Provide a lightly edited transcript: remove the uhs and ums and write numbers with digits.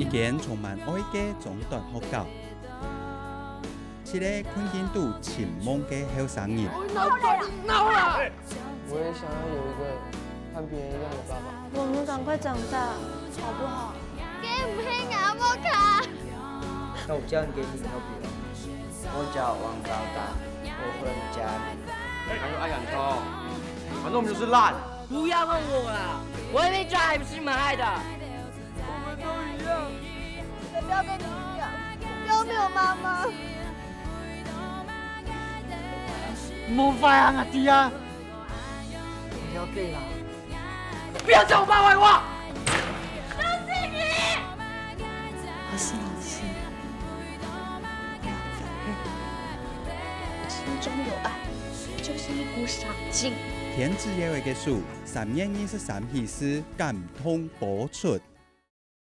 间充满爱的中段学校，是个困境度寻梦的好声音。闹了！我也想要有一个和别人一样的爸爸。我们赶快长大，好不好？给唔起眼摩卡。那我这样给你要不要？我叫王高大，我混家里。还有爱养超，反正我们就是烂。不要问我了，我还没抓，还不是你们害的。我们都一样。我不要跟你一样，不要没有妈妈。冇法啊，弟啊！不要 gay 了，不要叫我骂坏话。就是你。我是老师，不要反认。心中有爱，就是一股傻劲。天之野味的书，3月23日时感通播出。